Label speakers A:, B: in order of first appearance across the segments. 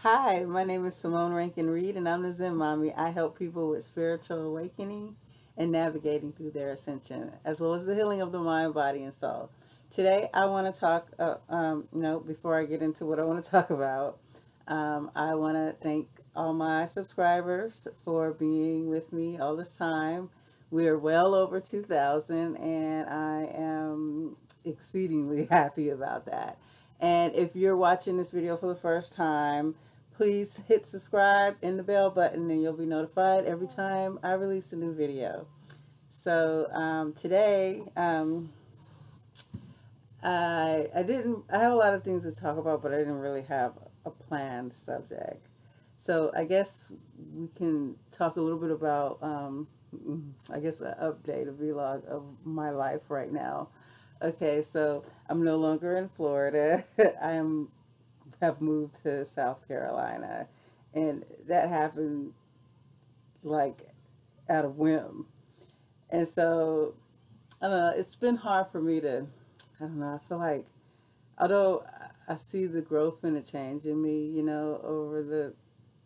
A: Hi, my name is Simone Rankin Reed, and I'm the Zen Mommy. I help people with spiritual awakening and navigating through their ascension, as well as the healing of the mind, body, and soul. Today, I want to talk. No, before I get into what I want to talk about, I want to thank all my subscribers for being with me all this time. We are well over 2,000, and I am exceedingly happy about that. And if you're watching this video for the first time, please hit subscribe and the bell button, and you'll be notified every time I release a new video. So today, I have a lot of things to talk about, but I didn't really have a planned subject. So I guess we can talk a little bit about, I guess, an update, a vlog of my life right now. Okay, so I'm no longer in Florida. Have moved to South Carolina, and that happened like out of whim. And so I don't know, it's been hard for me to, I don't know, I feel like, although I see the growth and the change in me, over the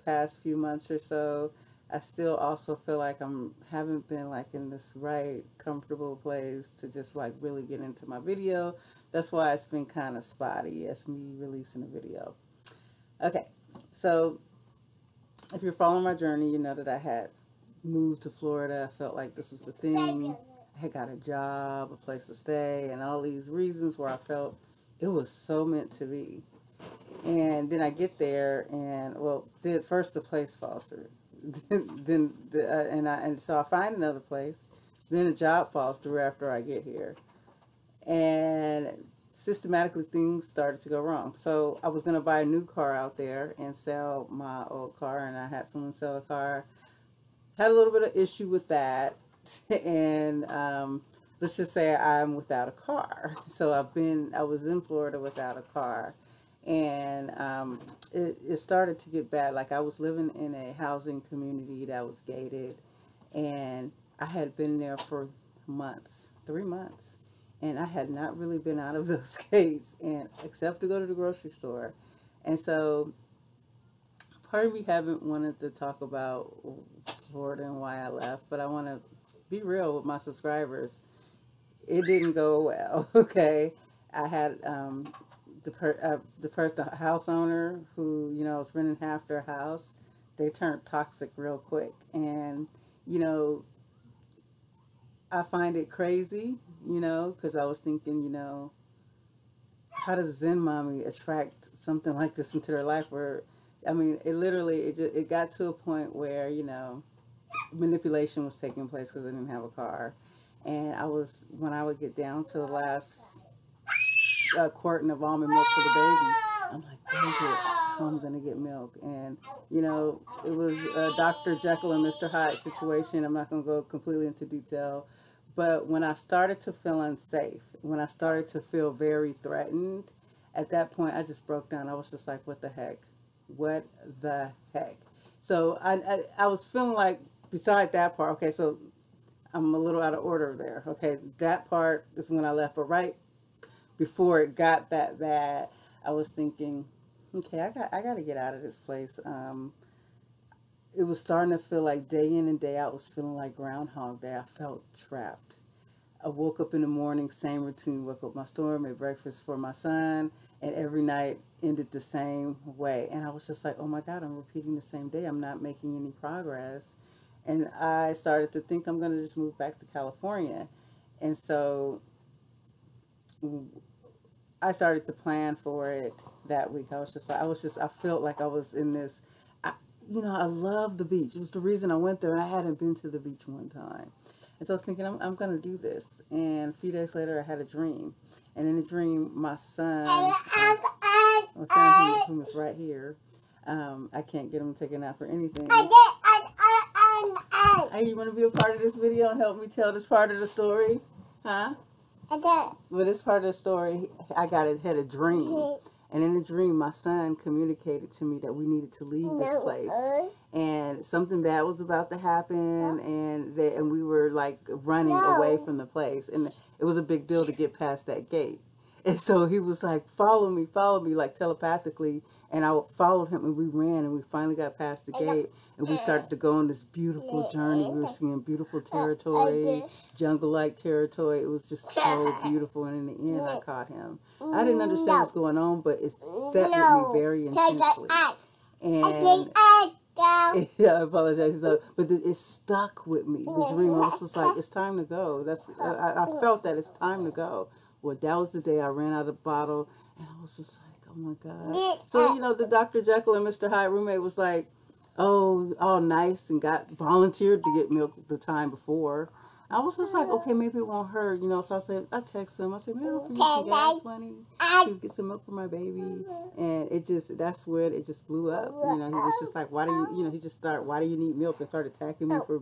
A: past few months or so, I still also feel like haven't been like in this right comfortable place to just like really get into my video. That's why it's been kind of spotty as me releasing a video. Okay, so if you're following my journey, you know that I had moved to Florida. I felt like this was the thing. I had got a job, a place to stay, and all these reasons where I felt it was so meant to be. And then I get there, and well, first the place falls through. So I find another place. Then a job falls through after I get here, and systematically things started to go wrong. So I was going to buy a new car out there and sell my old car, and I had someone sell a car. Had a little bit of issue with that, and let's just say I'm without a car. So I was in Florida without a car. And it started to get bad. Like, I was living in a housing community that was gated, and I had been there for months, 3 months, and I had not really been out of those gates, and except to go to the grocery store. And so part of me haven't wanted to talk about Florida and why I left, but I want to be real with my subscribers. It didn't go well. Okay, I had the house owner who, was renting half their house. They turned toxic real quick. And, I find it crazy, because I was thinking, how does Zen Mommy attract something like this into their life? Where, I mean, it got to a point where, manipulation was taking place because I didn't have a car. And when I would get down to the last quart of almond milk for the baby, I'm like, dang it, how am I going to get milk? And, it was a Dr. Jekyll and Mr. Hyde situation. I'm not going to go completely into detail. But when I started to feel unsafe, when I started to feel very threatened, at that point, I just broke down. I was just like, what the heck? What the heck? So I was feeling like, beside that part, okay, so I'm a little out of order there. Okay, that part is when I left. But right before it got that bad, I was thinking, okay, I got to get out of this place. It was starting to feel like day in and day out was feeling like Groundhog Day. I felt trapped. I woke up in the morning, same routine, woke up my store, made breakfast for my son, and every night ended the same way. And I was just like, oh my God, I'm repeating the same day. I'm not making any progress. And I started to think I'm going to just move back to California. And so I started to plan for it that week. I felt like I was in this, I love the beach. It was the reason I went there, and I hadn't been to the beach one time. And so I was thinking, I'm going to do this. And a few days later, I had a dream. And in the dream, my son who was right here, I can't get him to take a nap or anything. Hey, you want to be a part of this video and help me tell this part of the story? Huh? Well, this part of the story, I had a dream. And in the dream, my son communicated to me that we needed to leave this place. And something bad was about to happen, and we were like running away from the place. And it was a big deal to get past that gate. And so he was like, follow me, like telepathically. And I followed him, and we ran, and we finally got past the gate, and we started to go on this beautiful journey. We were seeing beautiful territory, jungle-like territory. It was just so beautiful, and in the end, I caught him. I didn't understand what's going on, but it set with me very intensely. And yeah, I apologize. But it stuck with me. The dream, I was just like, it's time to go. I felt that it's time to go. Well, that was the day I ran out of the bottle, and I was just like, oh my God. So, you know, the Dr. Jekyll and Mr. Hyde roommate was like, oh, all nice and volunteered to get milk the time before. I was just like, okay, maybe it won't hurt, you know. So I text him. I said, maybe I'll give you some gas money to get some milk for my baby. And that's when it just blew up. You know, he was just like, why do you need milk? And started attacking me for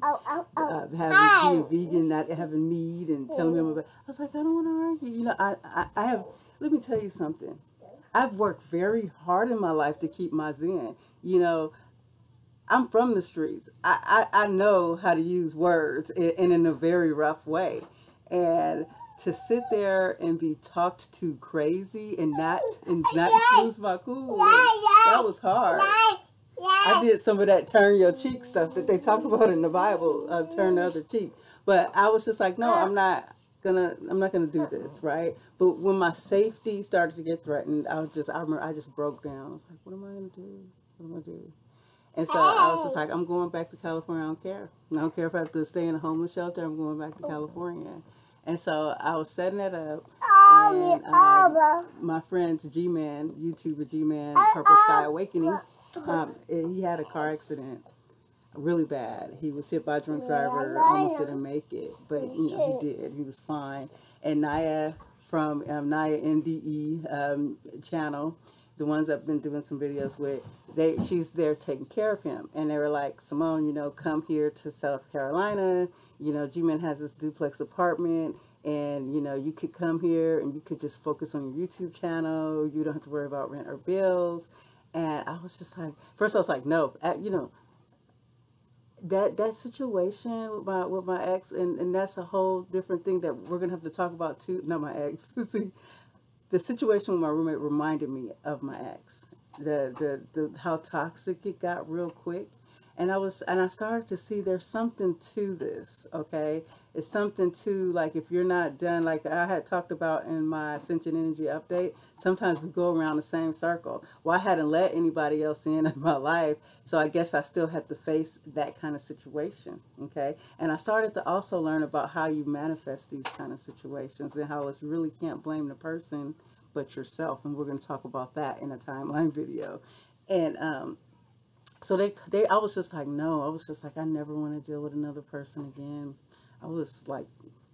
A: being vegan, not having meat, and telling me I was like, I don't want to argue. You know, I have, let me tell you something. I've worked very hard in my life to keep my zen. You know, I'm from the streets. I know how to use words in a very rough way. And to sit there and be talked to crazy and not lose my cool, that was hard. I did some of that turn your cheek stuff that they talk about in the Bible, turn the other cheek. But I was just like, no, I'm not gonna do this, right? But when my safety started to get threatened, I remember I just broke down. I was like, what am I gonna do? What am I gonna do? And so I was just like, I'm going back to California. I don't care. I don't care if I have to stay in a homeless shelter. I'm going back to California. And so I was setting it up. And my friend's G-Man, YouTuber G-Man, Purple Sky Awakening, he had a car accident. Really bad. He was hit by a drunk driver, almost didn't make it. But, you know, he did. He was fine. And Naya from Naya NDE channel, the ones I've been doing some videos with, she's there taking care of him. And they were like, Simone, you know, come here to South Carolina. You know, G-Man has this duplex apartment, and, you know, you could come here and you could just focus on your YouTube channel. You don't have to worry about rent or bills. And I was just like, first I was like, no, you know, that situation with my ex, and that's a whole different thing that we're going to have to talk about too. Not my ex. See, the situation with my roommate reminded me of my ex. The how toxic it got real quick. And I started to see there's something to this, okay? It's something to, like, if you're not done, like I had talked about in my Ascension Energy update, sometimes we go around the same circle. Well, I hadn't let anybody else in my life, so I guess I still had to face that kind of situation, okay? And I started to also learn about how you manifest these kind of situations and how it's really can't blame the person but yourself, and we're going to talk about that in a timeline video. And so I was just like, no, I was just like, I never want to deal with another person again. I was like,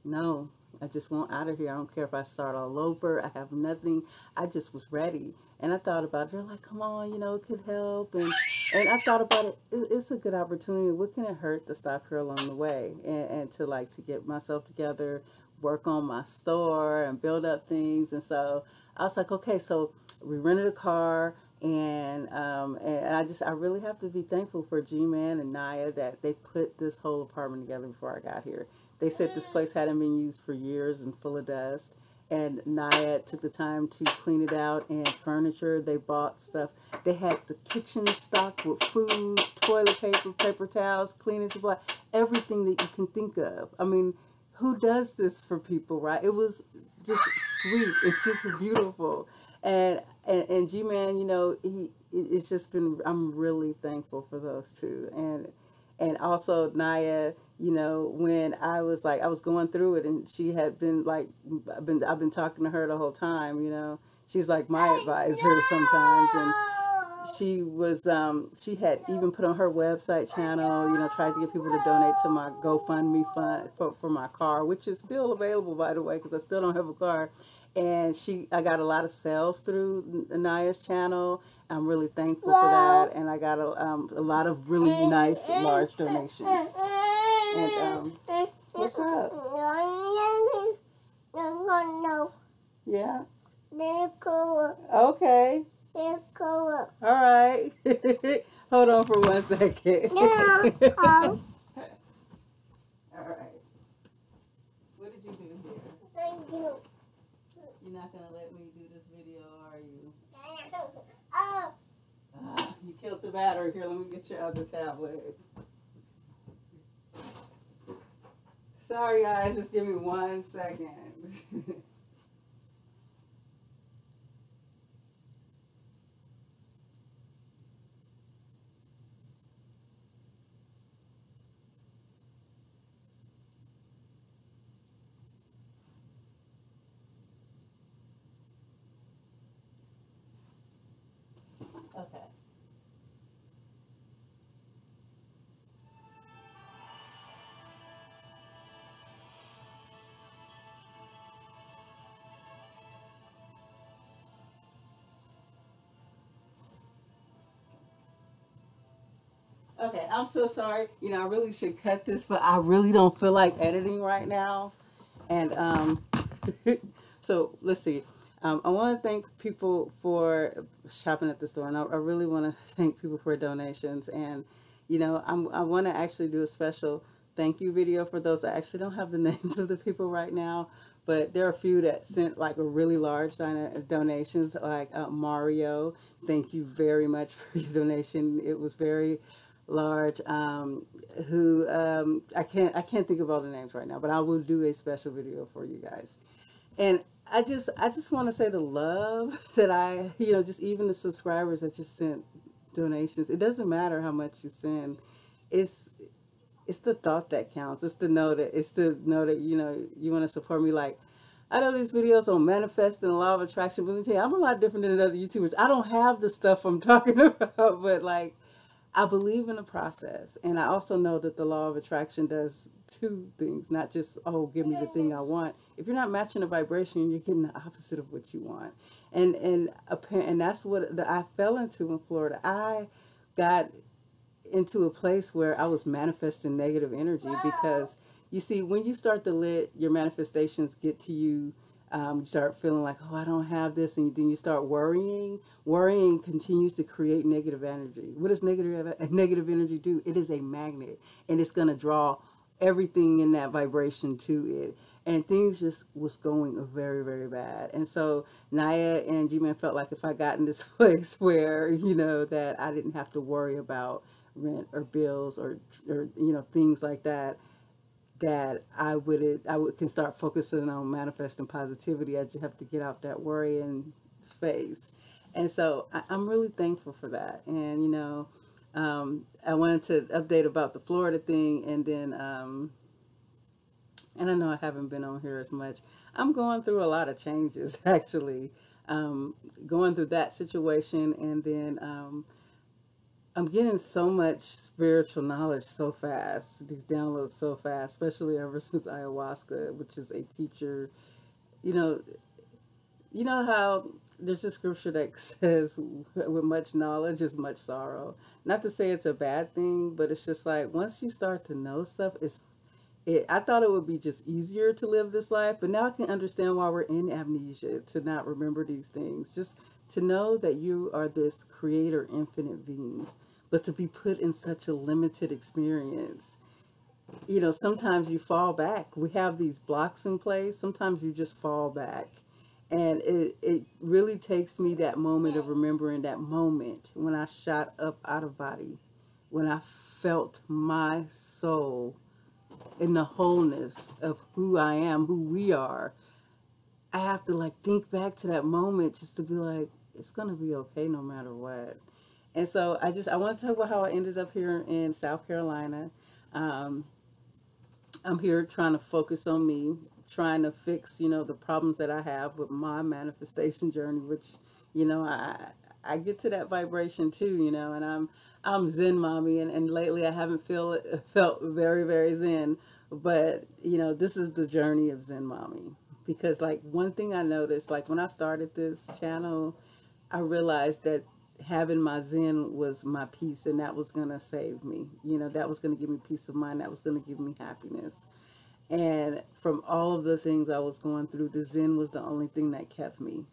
A: no, I just want out of here. I don't care if I start all over. I have nothing. I just was ready. And I thought about it. They're like, come on, you know, it could help. And I thought about it. It's a good opportunity. What can it hurt to stop here along the way and to get myself together, work on my store and build up things. And so I was like, okay, so we rented a car. And I really have to be thankful for G-Man and Naya that they put this whole apartment together before I got here. They said this place hadn't been used for years and full of dust. And Naya took the time to clean it out, and furniture. They bought stuff. They had the kitchen stocked with food, toilet paper, paper towels, cleaning supply, everything that you can think of. I mean, who does this for people, right? It was just sweet. It's just beautiful. And G-Man, you know, it's just been, I'm really thankful for those two. And also Naya, you know, when I was going through it, and she had been like, I've been talking to her the whole time, you know. She's like my advisor sometimes. And she was, she had even put on her website channel, you know, tried to get people to donate to my GoFundMe fund for my car, which is still available, by the way, because I still don't have a car. And I got a lot of sales through Naya's channel. I'm really thankful for that. And I got a lot of really nice, large donations. And, what's up? Yeah? Okay. All right. Hold on for 1 second. All right. What did you do here?
B: Thank you.
A: You're not going to let me killed the battery. Here, let me get your other tablet. Sorry, guys. Just give me 1 second. Okay. Okay, I'm so sorry. You know, I really should cut this, but I really don't feel like editing right now. And so let's see. I want to thank people for shopping at the store, and I really want to thank people for donations. And you know, I want to actually do a special thank you video for those. I actually don't have the names of the people right now, but there are a few that sent like a really large donations, like Mario. Thank you very much for your donation. It was very large. Who I can't think of all the names right now, but I will do a special video for you guys. And I just want to say the love that you know, just even the subscribers that just sent donations. It doesn't matter how much you send. It's the thought that counts. It's to know that you know you want to support me. Like, I know these videos on manifesting the law of attraction, but let me tell you, I'm a lot different than other YouTubers. I don't have the stuff I'm talking about, but like, I believe in the process, and I also know that the law of attraction does two things, not just, oh, give me the thing I want. If you're not matching the vibration, you're getting the opposite of what you want. And that's what I fell into in Florida. I got into a place where I was manifesting negative energy because, you see, when you start to let your manifestations get to you, you start feeling like, oh, I don't have this, and then you start worrying. Worrying continues to create negative energy. What does negative energy do? It is a magnet, and it's going to draw everything in that vibration to it. And things just was going very, very bad. And so Naya and G-Man felt like if I got in this place where, you know, that I didn't have to worry about rent or bills or you know, things like that, that I can start focusing on manifesting positivity. I just have to get out that worry and phase. And so I'm really thankful for that. And, you know, I wanted to update about the Florida thing. And then, and I know I haven't been on here as much. I'm going through a lot of changes, actually. Going through that situation. And then, I'm getting so much spiritual knowledge so fast, these downloads so fast, especially ever since Ayahuasca, which is a teacher. You know how there's a scripture that says, with much knowledge is much sorrow. Not to say it's a bad thing, but it's just like, once you start to know stuff, I thought it would be just easier to live this life, but now I can understand why we're in amnesia, to not remember these things. Just to know that you are this creator, infinite being. But to be put in such a limited experience, you know, sometimes you fall back. We have these blocks in place. Sometimes you just fall back. And it really takes me that moment of remembering that moment when I shot up out of body, when I felt my soul in the wholeness of who I am, who we are. I have to like think back to that moment just to be like, it's going to be okay no matter what. And so I want to talk about how I ended up here in South Carolina. I'm here trying to focus on me, trying to fix, you know, the problems that I have with my manifestation journey, which, you know, I get to that vibration too, you know, and I'm Zen mommy, and lately I haven't felt very, very Zen, but, you know, this is the journey of Zen mommy. Because like one thing I noticed, like when I started this channel, I realized that having my Zen was my peace, and that was going to save me. You know, that was going to give me peace of mind. That was going to give me happiness. And from all of the things I was going through, the Zen was the only thing that kept me.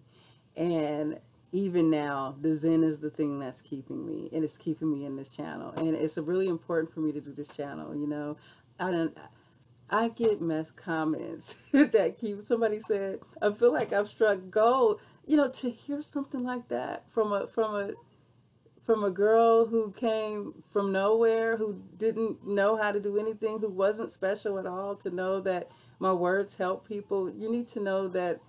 A: And even now, the Zen is the thing that's keeping me, and it's keeping me in this channel. And it's really important for me to do this channel. You know, I get comments that somebody said, I feel like I've struck gold. You know, to hear something like that from from a girl who came from nowhere, who didn't know how to do anything, who wasn't special at all, to know that my words help people. You need to know that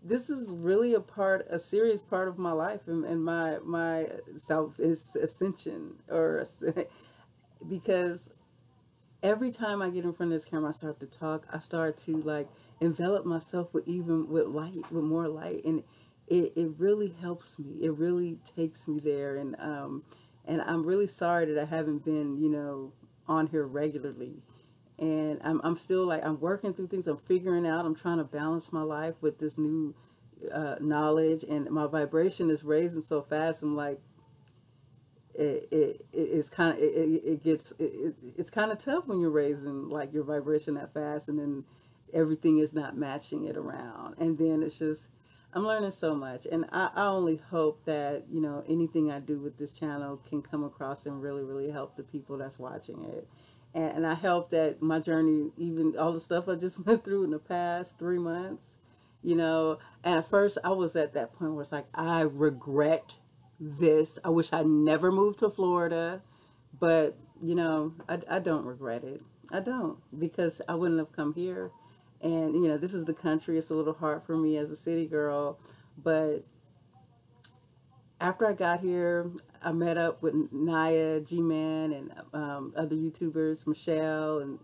A: this is really a serious part of my life, and my self is ascension, or because every time I get in front of this camera, I start to talk, I start to like envelop myself with light, with more light, and it really helps me. It really takes me there, and I'm really sorry that I haven't been, you know, on here regularly. And I'm still like, I'm working through things, I'm figuring out, I'm trying to balance my life with this new knowledge, and my vibration is raising so fast. I'm like, it's kind of, it's kind of tough when you're raising like your vibration that fast, and then everything is not matching it around, and then it's just, I'm learning so much, and I only hope that, you know, anything I do with this channel can come across and really, really help the people that's watching it. And I hope that my journey, even all the stuff I just went through in the past 3 months, you know, and at first I was at that point where it's like, I regret this. I wish I never moved to Florida, but, you know, I don't regret it. I don't, because I wouldn't have come here. And, you know, this is the country. It's a little hard for me as a city girl. But after I got here, I met up with Naya, G-Man, and other YouTubers, Michelle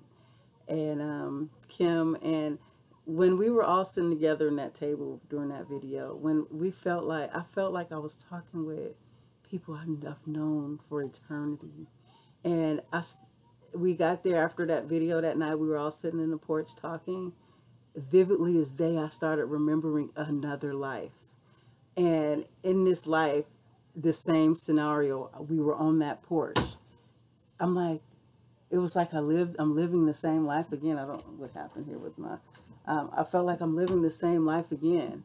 A: and Kim. And when we were all sitting together in that table during that video, when we felt like, I felt like I was talking with people I've known for eternity. And we got there after that video that night. We were all sitting in the porch talking. Vividly as day, I started remembering another life. And in this life, the same scenario, we were on that porch. I'm like, it was like I'm living the same life again. I don't know what happened here with my, I felt like I'm living the same life again.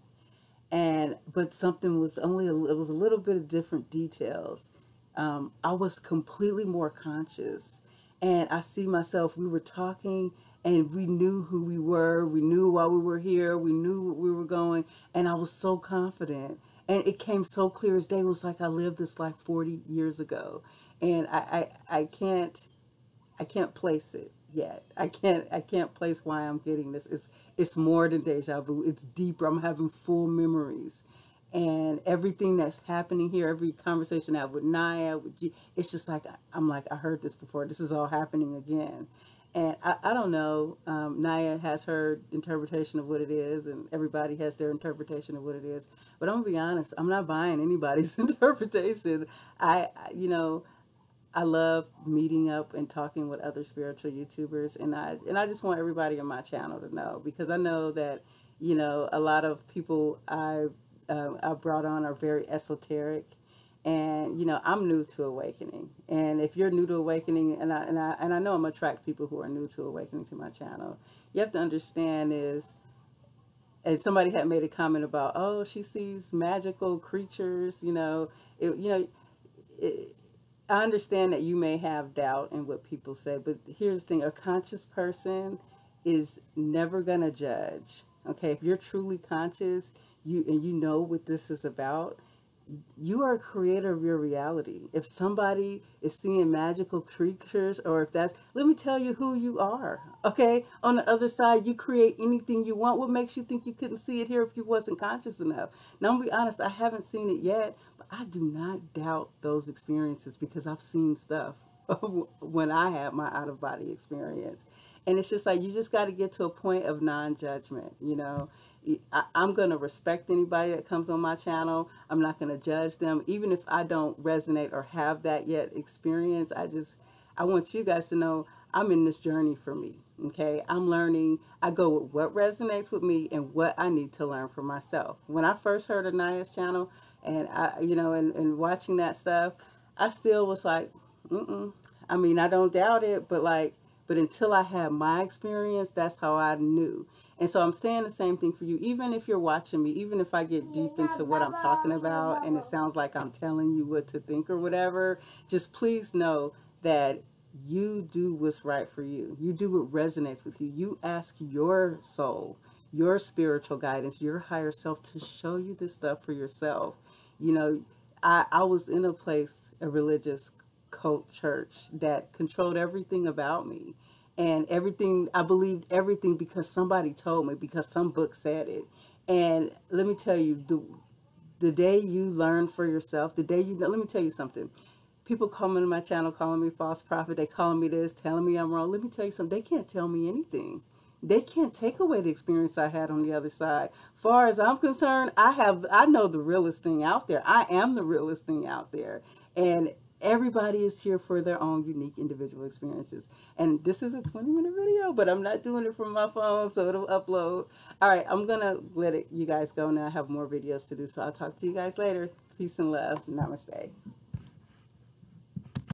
A: But something was it was a little bit of different details. I was completely more conscious, and I see myself, we were talking, and we knew who we were. We knew why we were here. We knew where we were going. And I was so confident. And it came so clear as day. It was like I lived this life 40 years ago. And I can't place it yet. I can't place why I'm getting this. It's more than deja vu. It's deeper. I'm having full memories. And everything that's happening here, every conversation I have with Naya, it's just like, I'm like, I heard this before. This is all happening again. And I don't know, Naya has her interpretation of what it is, and everybody has their interpretation of what it is. But I'm going to be honest, I'm not buying anybody's interpretation. You know, I love meeting up and talking with other spiritual YouTubers, and I just want everybody on my channel to know, because I know that, you know, a lot of people I brought on are very esoteric. And, you know, I'm new to awakening. And if you're new to awakening, and I know I'm attract people who are new to awakening to my channel, you have to understand is, and somebody had made a comment about, oh, she sees magical creatures, you know, I understand that you may have doubt in what people say, but here's the thing, a conscious person is never going to judge. Okay, if you're truly conscious, and you know what this is about, you are a creator of your reality. If somebody is seeing magical creatures, or if that's, let me tell you who you are. Okay, on the other side, you create anything you want. What makes you think you couldn't see it here if you wasn't conscious enough? Now, I'm gonna be honest, I haven't seen it yet, but I do not doubt those experiences, because I've seen stuff when I had my out-of-body experience. And it's just like, you just got to get to a point of non-judgment, you know. I'm going to respect anybody that comes on my channel. I'm not going to judge them, even if I don't resonate or have that yet experience. I want you guys to know I'm in this journey for me, okay? I'm learning. I go with what resonates with me and what I need to learn for myself. When I first heard of Naya's channel, and and watching that stuff, I still was like, I mean, I don't doubt it, but until I had my experience, that's how I knew. And so I'm saying the same thing for you. Even if you're watching me, even if I get deep into what I'm talking about and it sounds like I'm telling you what to think or whatever, just please know that you do what's right for you. You do what resonates with you. You ask your soul, your spiritual guidance, your higher self to show you this stuff for yourself. You know, I was in a place, a religious cult church that controlled everything about me. And everything, I believed everything because somebody told me, because some book said it. And let me tell you, the day you learn for yourself, the day you know, let me tell you something. People coming to my channel calling me false prophet, they calling me this, telling me I'm wrong. Let me tell you something, they can't tell me anything. They can't take away the experience I had on the other side. Far as I'm concerned, I know the realest thing out there. I am the realest thing out there. And everybody is here for their own unique individual experiences. And this is a 20-minute video, but I'm not doing it from my phone, so it'll upload. All right, I'm going to let you guys go now. I have more videos to do, so I'll talk to you guys later. Peace and love. Namaste.